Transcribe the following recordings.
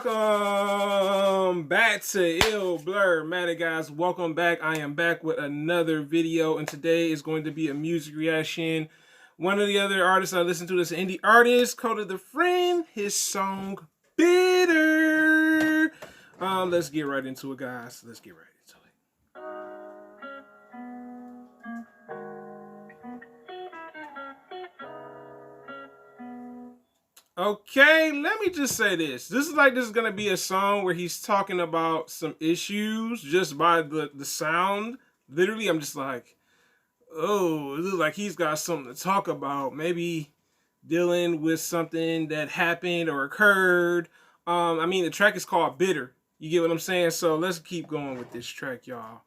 Welcome back to Ill Blur Matter, guys. Welcome back. I am back with another video, and today is going to be a music reaction. One of the other artists I listen to is an indie artist, Kota The Friend. His song Bitter. Let's get right into it, guys. Let's get right into it. Okay, let me just say this. This is gonna be a song where he's talking about some issues just by the sound. Literally, I'm just like, oh, it looks like he's got something to talk about. Maybe dealing with something that happened or occurred. I mean, the track is called Bitter. You get what I'm saying? So let's keep going with this track, y'all.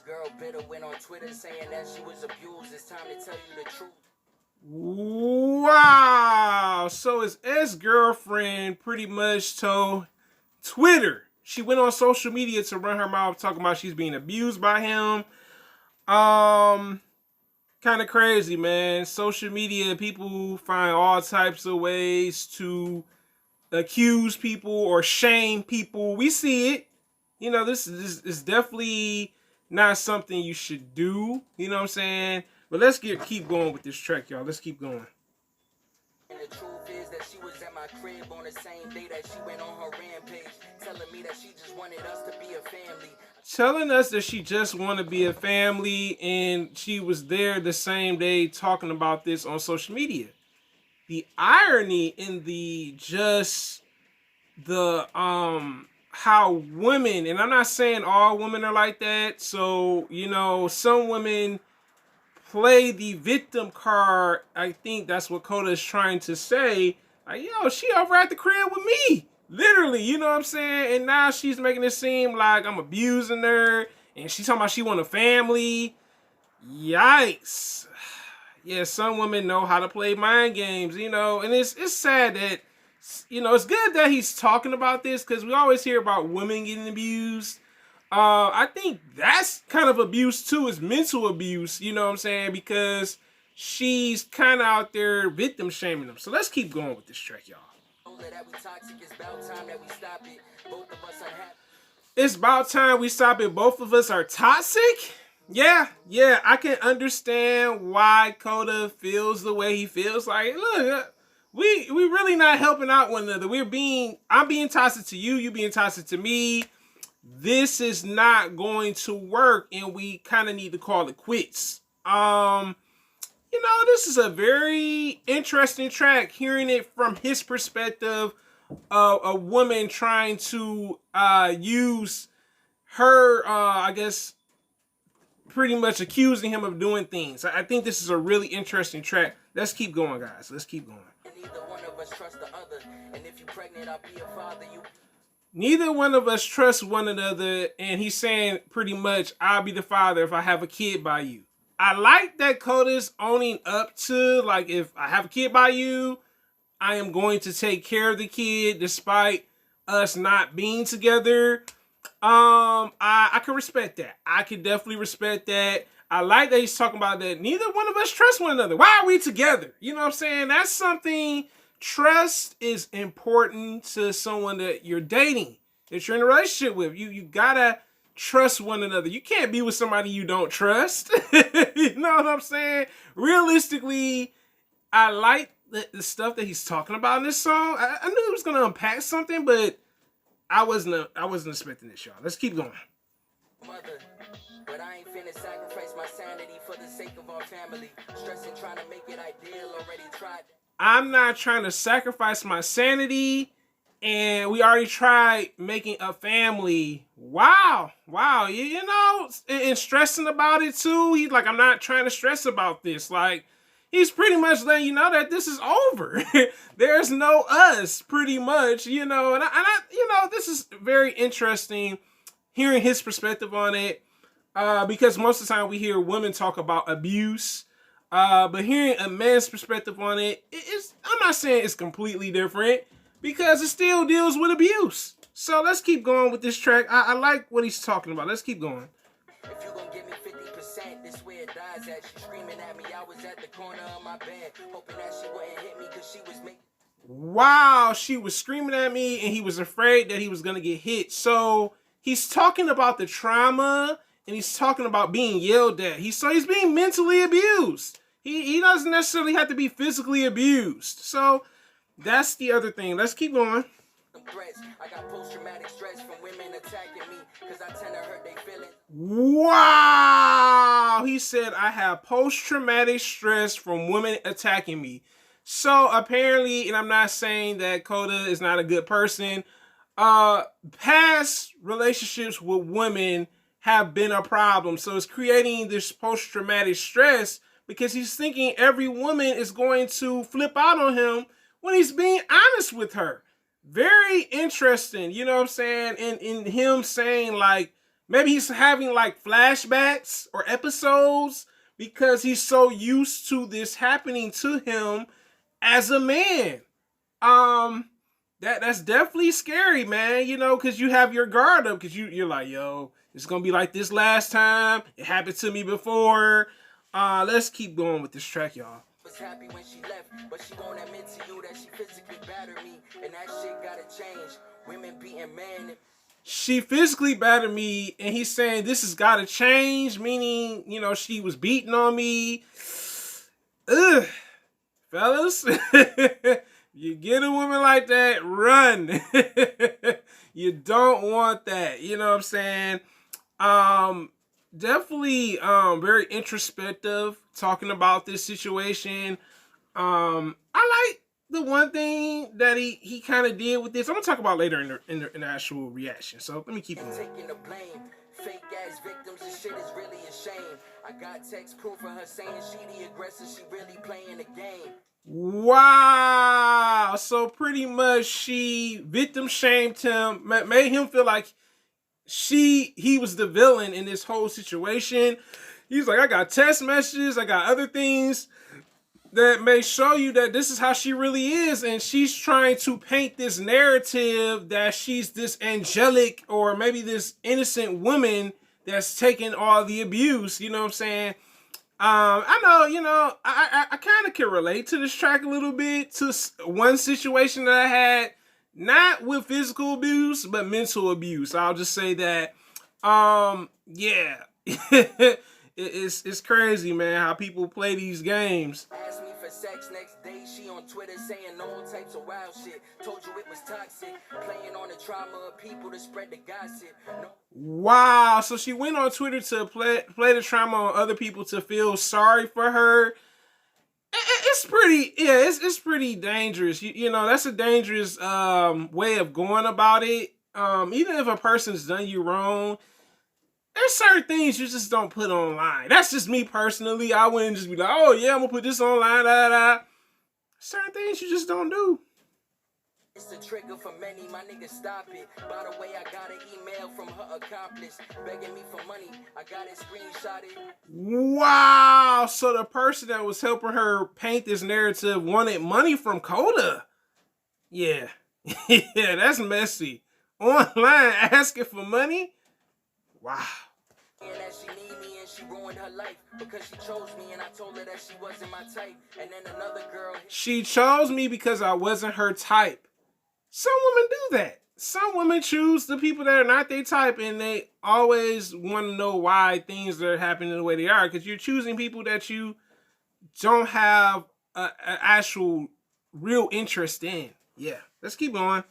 Girl bitter went on Twitter saying that she was abused. It's time to tell you the truth. Wow. So his ex-girlfriend pretty much told Twitter. She went on social media to run her mouth talking about she's being abused by him. Kind of crazy, man. Social media, people find all types of ways to accuse people or shame people. We see it. You know, this is definitely not something you should do, you know what I'm saying? But let's keep going with this track, y'all. Let's keep going. And the truth is that she was at my crib on the same day that she went on her rampage, telling me that she just wanted us to be a family. Telling us that she just wanted to be a family, and she was there the same day talking about this on social media. The irony in how women, and I'm not saying all women are like that, so, you know, some women play the victim card. I think that's what Kota is trying to say. Like, yo, she over at the crib with me. Literally, you know what I'm saying? And now she's making it seem like I'm abusing her, and she's talking about she want a family. Yikes. Yeah, some women know how to play mind games, you know, and it's sad that, you know, it's good that he's talking about this because we always hear about women getting abused. I think that's kind of abuse too, is mental abuse, you know what I'm saying? Because she's kind of out there victim shaming them. So let's keep going with this track, y'all. It's about time we stop it. Both of us are toxic? Yeah, I can understand why Kota feels the way he feels. Like, look, we really not helping out one another. I'm being toxic to you, you being toxic to me. This is not going to work, and we kind of need to call it quits. You know, this is a very interesting track, hearing it from his perspective of a woman trying to use her, I guess, pretty much accusing him of doing things. I think this is a really interesting track. Let's keep going, guys. Let's keep going. Neither one of us trust the other, and if you're pregnant, I'll be a father. Neither one of us trust one another, and he's saying pretty much, I'll be the father if I have a kid by you. I like that Kota's owning up to, like, if I have a kid by you, I am going to take care of the kid despite us not being together. I can respect that. I can definitely respect that. I like that he's talking about that neither one of us trust one another. Why are we together? You know what I'm saying? That's something. Trust is important to someone that you're dating, that you're in a relationship with. You gotta trust one another. You can't be with somebody you don't trust. You know what I'm saying? Realistically, I like the stuff that he's talking about in this song. I knew he was gonna unpack something, but I wasn't expecting this, y'all. Let's keep going. Mother, but I ain't finna sacrifice my sanity for the sake of our family. Stressing trying to make it ideal, already tried. I'm not trying to sacrifice my sanity, and we already tried making a family. Wow. You know, and stressing about it too. He's like, I'm not trying to stress about this. Like, he's pretty much letting you know that this is over. There's no us, pretty much, you know. And I, you know, this is very interesting hearing his perspective on it, because most of the time we hear women talk about abuse. But hearing a man's perspective on it, I'm not saying it's completely different, because it still deals with abuse. So let's keep going with this track. I like what he's talking about. Let's keep going. If you're gonna give me 50%, this way where dies at. She screaming at me, I was at the corner of my bed, hoping that she wouldn't hit me cause she was making. Wow, she was screaming at me and he was afraid that he was going to get hit. So he's talking about the trauma and he's talking about being yelled at. He's being mentally abused. He doesn't necessarily have to be physically abused. So that's the other thing. Let's keep going. I got post-traumatic stress from women attacking me because I tend to hurt their feelings. Wow. He said, I have post-traumatic stress from women attacking me. So apparently, and I'm not saying that Kota is not a good person, past relationships with women have been a problem. So it's creating this post-traumatic stress because he's thinking every woman is going to flip out on him when he's being honest with her. Very interesting, you know what I'm saying? And in him saying like, maybe he's having like flashbacks or episodes because he's so used to this happening to him as a man. That's definitely scary, man, you know, because you have your guard up because you're like, yo, it's going to be like this last time. It happened to me before. Let's keep going with this track, y'all. Was happy when she left, but she won't admit to you that she physically battered me, and that shit gotta change. Women beating men. She physically battered me, and he's saying this has gotta change, meaning, you know, she was beating on me. Ugh. Fellas, you get a woman like that, run. You don't want that, you know what I'm saying? Definitely very introspective talking about this situation. I like the one thing that he kind of did with this. I'm gonna talk about later in the actual reaction. So let me keep going. Taking the blame, fake ass victims, this shit is really a shame. I got text proof of her saying she the aggressor, she really playing the game. Wow. So pretty much she victim shamed him, made him feel like he was the villain in this whole situation. He's like, I got text messages, I got other things that may show you that this is how she really is, and she's trying to paint this narrative that she's this angelic or maybe this innocent woman that's taking all the abuse, you know what I'm saying? I know, you know, I kind of can relate to this track a little bit, to one situation that I had, not with physical abuse, but mental abuse. I'll just say that, yeah, it's crazy, man, how people play these games. Asked me for sex next day, she on Twitter saying all types of wild shit. Told you it was toxic, playing on the trauma of people to spread the gossip. No. Wow, so she went on Twitter to play the trauma on other people to feel sorry for her. It's pretty, yeah, it's pretty dangerous. You know, that's a dangerous way of going about it. Even if a person's done you wrong, there's certain things you just don't put online. That's just me personally. I wouldn't just be like, oh yeah, I'm gonna put this online, Certain things you just don't do. It's a trigger for many, my nigga, stop it. By the way, I got an email from her accomplice begging me for money. I got it screenshotted. Wow, so the person that was helping her paint this narrative wanted money from Kota. Yeah. Yeah, that's messy. Online asking for money? Wow. And that she need me and she ruined her life because she chose me and I told her that she wasn't my type. And then another girl. She chose me because I wasn't her type. Some women do that. Some women choose the people that are not their type, and they always want to know why things are happening the way they are, because you're choosing people that you don't have an actual real interest in. Yeah, let's keep going.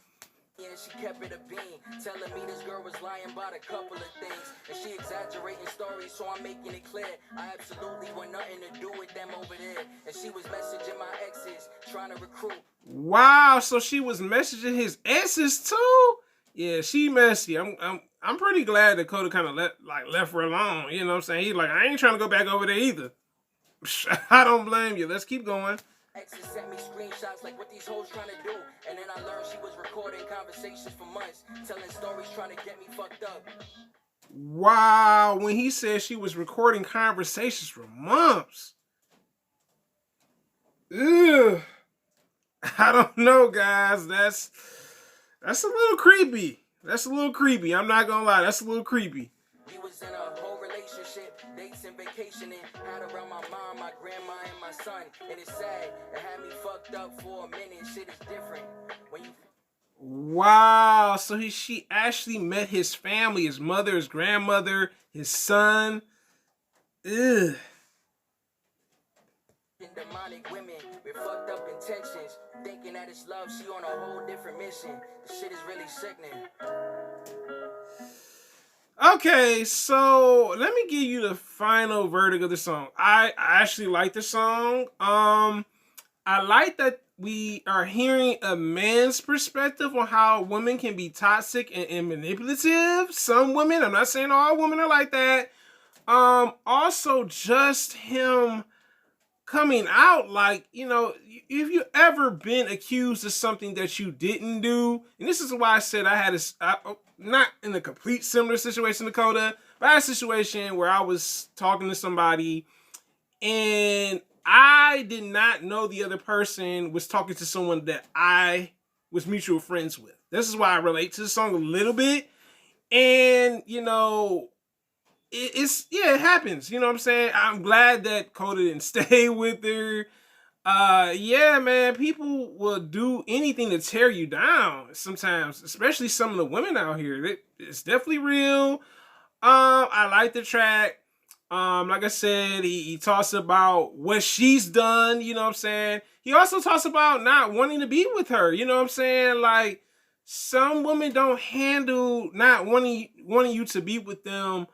And she kept it a bean, telling me this girl was lying about a couple of things, and she exaggerating stories, so I'm making it clear I absolutely want nothing to do with them over there. And she was messaging my exes, trying to recruit. Wow, so she was messaging his exes too? Yeah, she messy. I'm pretty glad that Kota kind of left her alone. You know what I'm saying? He's like, I ain't trying to go back over there either. I don't blame you. Let's keep going. Exes sent me screenshots like what these hoes trying to do, and then I learned she was recording conversations for months, telling stories trying to get me fucked up. Wow, when he said she was recording conversations for months. Ugh. I don't know, guys. That's a little creepy. That's a little creepy. I'm not gonna lie. That's a little creepy. We was in a whole relationship, dates and vacationing. Had around my mom, my grandma, and my son. And it's sad, it had me fucked up for a minute. Shit is different when you. Wow. So she actually met his family, his mother, his grandmother, his son. Ugh. Demonic women with fucked up intentions, thinking that it's love, she on a whole different mission. The shit is really sickening. Okay, so let me give you the final verdict of the song. I actually like the song. I like that we are hearing a man's perspective on how women can be toxic and manipulative. Some women, I'm not saying all women are like that. Also just him coming out, like, you know, if you ever been accused of something that you didn't do, and this is why I said I had not in a complete similar situation to Kota, but I had a situation where I was talking to somebody and I did not know the other person was talking to someone that I was mutual friends with. This is why I relate to the song a little bit. And, you know, it happens. You know what I'm saying? I'm glad that Kota didn't stay with her. Yeah, man, people will do anything to tear you down sometimes, especially some of the women out here. It's definitely real. I like the track. Like I said, he talks about what she's done, you know what I'm saying? He also talks about not wanting to be with her, you know what I'm saying? Like, some women don't handle not wanting you to be with them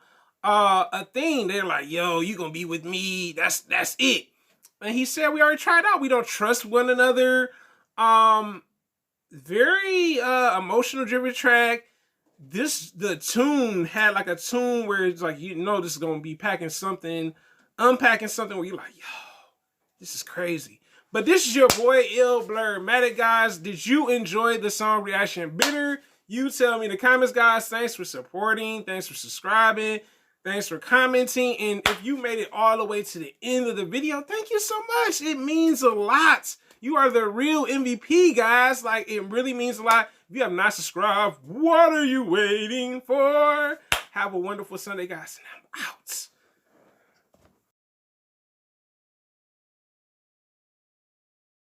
a thing. They're like, yo, you gonna be with me, that's it. And he said we already tried out. We don't trust one another. Very emotional driven track. The tune had like a tune where it's like, you know, this is gonna be unpacking something where you're like, yo, this is crazy. But this is your boy Ill Blurmatic, guys. Did you enjoy the song reaction bitter? You tell me in the comments, guys. Thanks for supporting. Thanks for subscribing. Thanks for commenting. And if you made it all the way to the end of the video, thank you so much. It means a lot. You are the real MVP, guys. Like, it really means a lot. If you have not subscribed, what are you waiting for? Have a wonderful Sunday, guys. And I'm out.